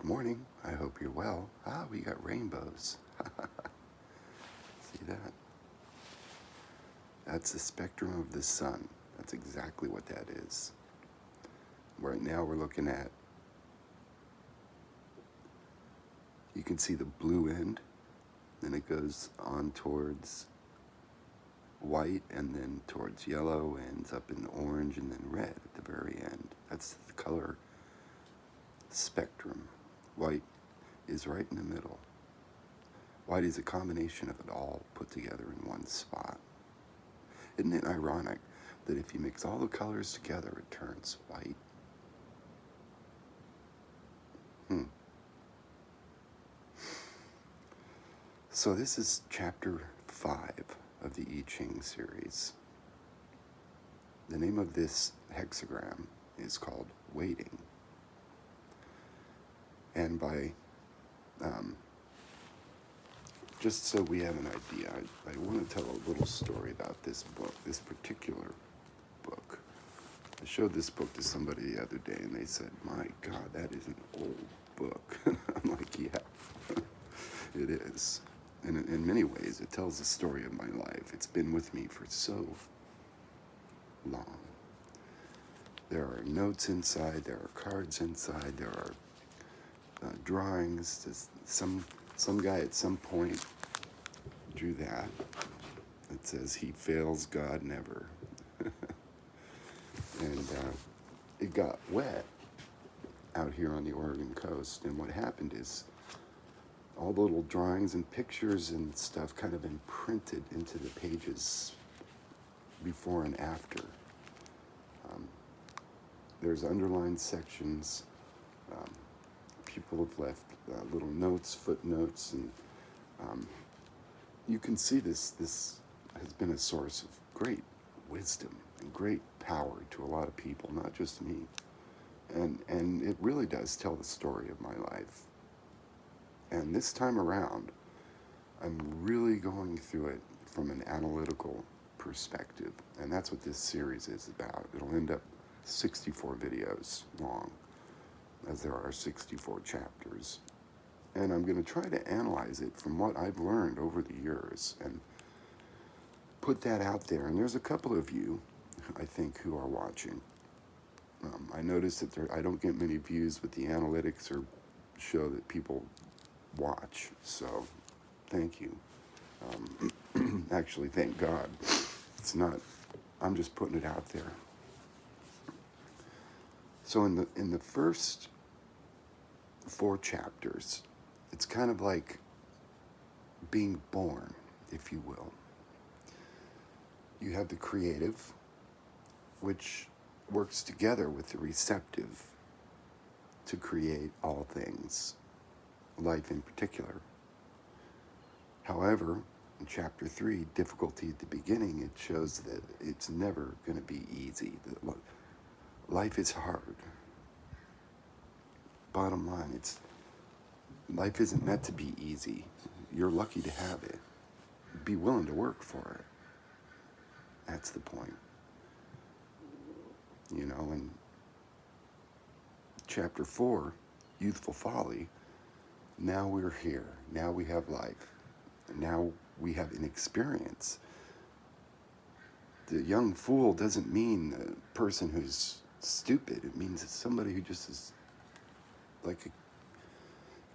Good morning. I hope you're well. We got rainbows. See that? That's the spectrum of the sun. That's exactly what that is. Right now we're looking at, you can see the blue end, then it goes on towards white, and then towards yellow, ends up in orange, and then red at the very end. That's the color spectrum. White is right in the middle. White is a combination of it all put together in one spot. Isn't it ironic that if you mix all the colors together, it turns white? So this is chapter 5 of the I Ching series. The name of this hexagram is called Waiting. And by, just so we have an idea, I want to tell a little story about this book, this particular book. I showed this book to somebody the other day, and they said, "My God, that is an old book." I'm like, yeah, it is. And in many ways, it tells the story of my life. It's been with me for so long. There are notes inside, there are cards inside, there are drawings. Some guy at some point drew that. It says, "He fails God never." And it got wet out here on the Oregon coast. And what happened is all the little drawings and pictures and stuff kind of imprinted into the pages before and after. There's underlined sections. People have left little notes, footnotes, and you can see this has been a source of great wisdom and great power to a lot of people, not just me. And it really does tell the story of my life. And this time around, I'm really going through it from an analytical perspective. And that's what this series is about. It'll end up 64 videos long, as there are 64 chapters. And I'm going to try to analyze it from what I've learned over the years and put that out there. And there's a couple of you, I think, who are watching. I notice that I don't get many views, but the analytics show that people watch. So thank you. Actually, thank God. It's not, I'm just putting it out there. So in the first 4 chapters, it's kind of like being born, if you will. You have the creative, which works together with the receptive to create all things, life in particular. However, in chapter 3, difficulty at the beginning, it shows that it's never going to be easy. Life is hard. Bottom line, life isn't meant to be easy. You're lucky to have it. Be willing to work for it. That's the point. You know, in chapter 4, Youthful Folly, now we're here. Now we have life. Now we have an experience. The young fool doesn't mean the person who's stupid. It means it's somebody who just is like a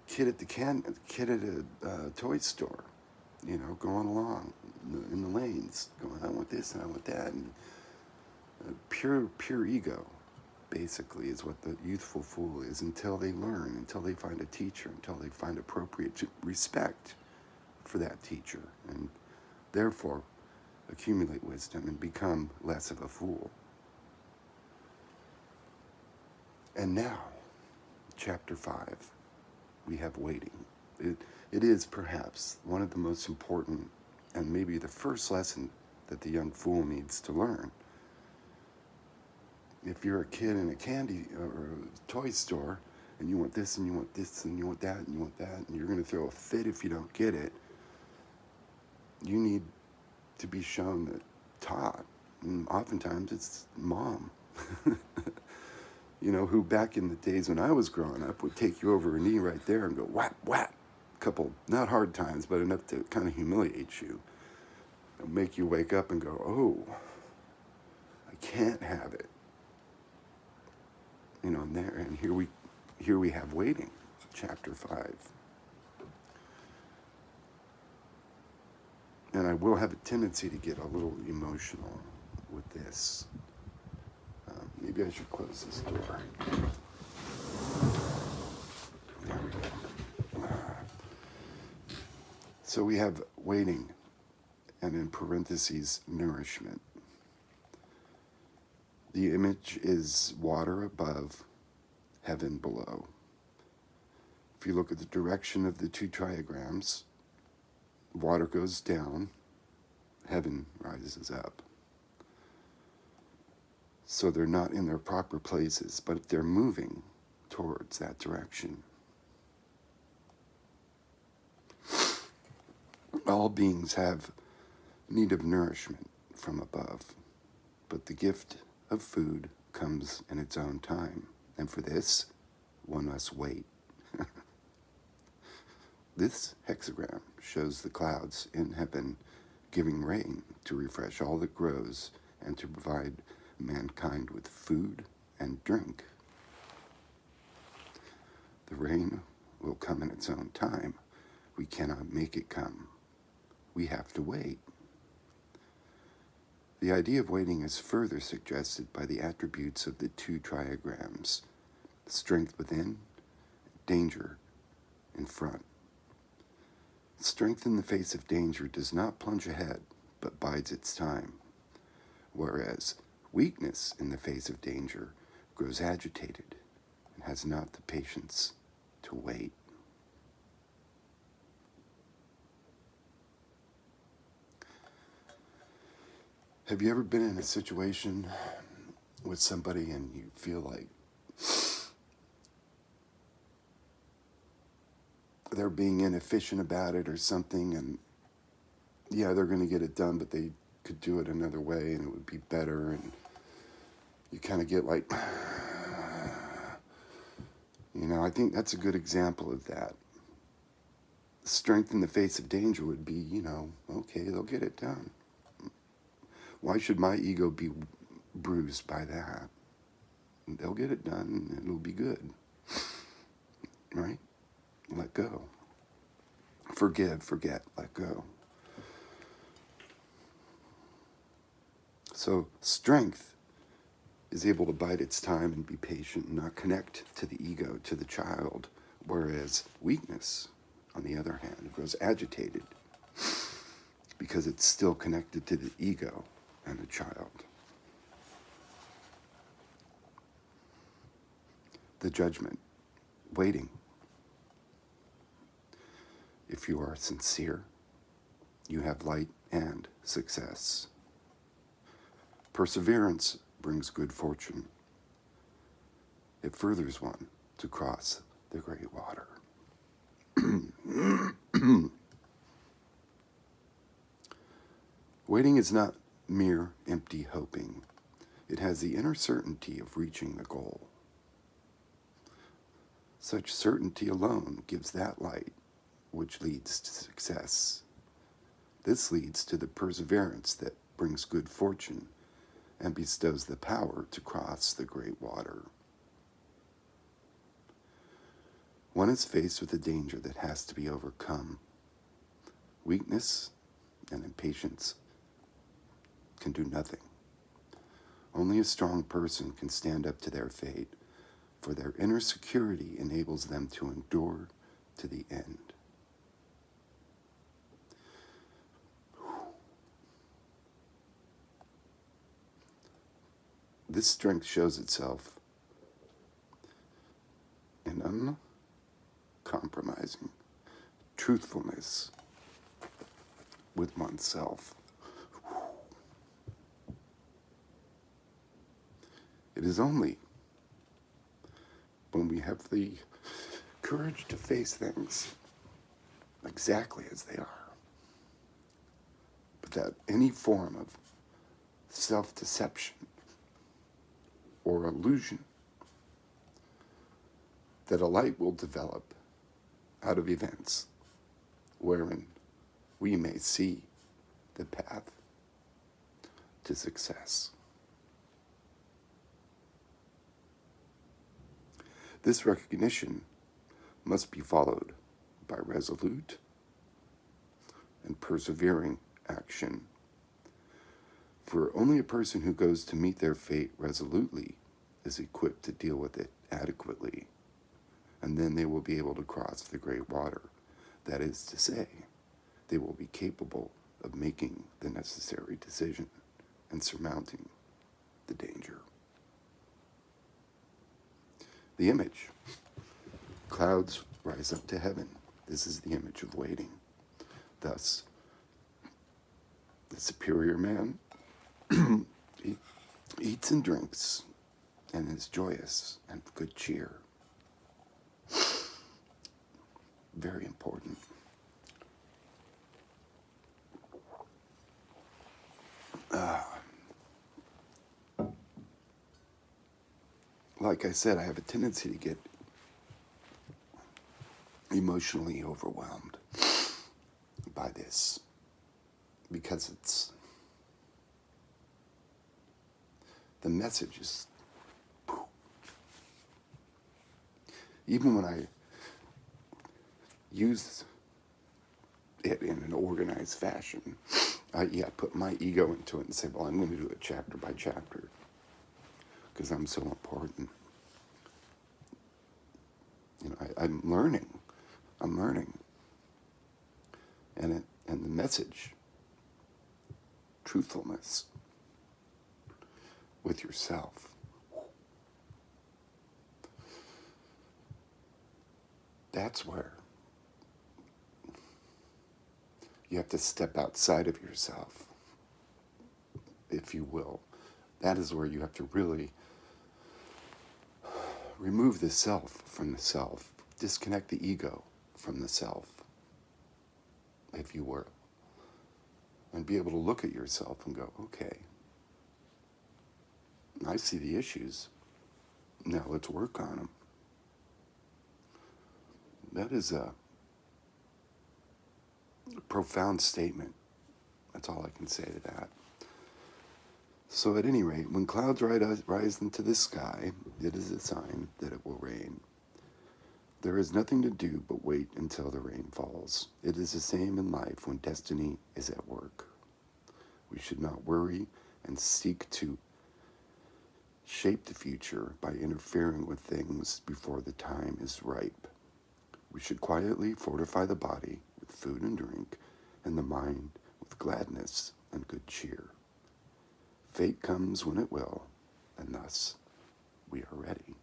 kid at a toy store, you know, going along in the lanes, going, I want this and I want that, and pure ego, basically, is what the youthful fool is, until they learn, until they find a teacher, until they find appropriate respect for that teacher, and therefore accumulate wisdom and become less of a fool. And now, chapter 5, we have waiting. It is perhaps one of the most important, and maybe the first lesson that the young fool needs to learn. If you're a kid in a candy or a toy store, and you want this and you want this and you want that and you want that, and you're going to throw a fit if you don't get it, you need to be shown that, taught. And oftentimes it's mom. who back in the days when I was growing up would take you over a knee right there and go whap, whap. Couple, not hard times, but enough to kind of humiliate you. It'll make you wake up and go, oh, I can't have it. And here we have waiting, chapter 5. And I will have a tendency to get a little emotional with this. Maybe I should close this door. There we go. So we have waiting, and in parentheses, nourishment. The image is water above, heaven below. If you look at the direction of the two triagrams, water goes down, heaven rises up. So they're not in their proper places, but they're moving towards that direction. All beings have need of nourishment from above, but the gift of food comes in its own time, and for this, one must wait. This hexagram shows the clouds in heaven giving rain to refresh all that grows and to provide mankind with food and drink. The rain will come in its own time. We cannot make it come. We have to wait. The idea of waiting is further suggested by the attributes of the two triagrams: strength within, danger in front. Strength in the face of danger does not plunge ahead, but bides its time, whereas weakness in the face of danger grows agitated and has not the patience to wait. Have you ever been in a situation with somebody and you feel like they're being inefficient about it or something, and yeah, they're going to get it done, but they could do it another way and it would be better, and you kind of get like, I think that's a good example of that. Strength in the face of danger would be, okay, they'll get it done. Why should my ego be bruised by that? They'll get it done and it'll be good. Right? Let go. Forgive, forget, let go. So strength is able to bide its time and be patient and not connect to the ego, to the child, whereas weakness, on the other hand, grows agitated because it's still connected to the ego and the child. The judgment, waiting. If you are sincere, you have light and success. Perseverance brings good fortune. It furthers one to cross the great water. Waiting is not mere empty hoping. It has the inner certainty of reaching the goal. Such certainty alone gives that light which leads to success. This leads to the perseverance that brings good fortune and bestows the power to cross the great water. One is faced with a danger that has to be overcome. Weakness and impatience can do nothing. Only a strong person can stand up to their fate, for their inner security enables them to endure to the end. This strength shows itself in uncompromising truthfulness with oneself. It is only when we have the courage to face things exactly as they are, without any form of self-deception or illusion that a light will develop out of events wherein we may see the path to success. This recognition must be followed by resolute and persevering action. For only a person who goes to meet their fate resolutely is equipped to deal with it adequately, and then they will be able to cross the great water. That is to say, they will be capable of making the necessary decision and surmounting the danger. The image. Clouds rise up to heaven. This is the image of waiting. Thus, the superior man he eats and drinks and is joyous and of good cheer. Very important. Like I said, I have a tendency to get emotionally overwhelmed by this because the message is, even when I use it in an organized fashion, I put my ego into it and say, well, I'm going to do it chapter by chapter because I'm so important. You know, I'm learning. And the message, truthfulness with yourself. That's where you have to step outside of yourself, if you will. That is where you have to really remove the self from the self, disconnect the ego from the self, if you will, and be able to look at yourself and go, okay, I see the issues. Now let's work on them. That is a profound statement. That's all I can say to that. So at any rate, when clouds rise into the sky, it is a sign that it will rain. There is nothing to do but wait until the rain falls. It is the same in life when destiny is at work. We should not worry and seek to shape the future by interfering with things before the time is ripe. We should quietly fortify the body with food and drink, and the mind with gladness and good cheer. Fate comes when it will, and thus we are ready.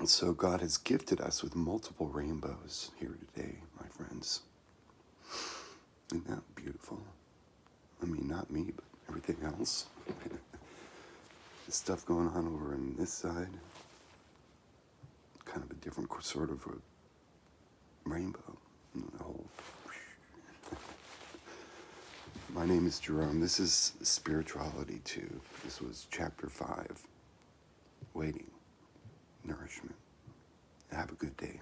And so God has gifted us with multiple rainbows here today, my friends. Isn't that beautiful? I mean, not me, but everything else. The stuff going on over on this side. Kind of a different sort of a rainbow. The whole. My name is Jerome. This is Spirituality 2. This was Chapter 5. Waiting. Nourishment. Have a good day.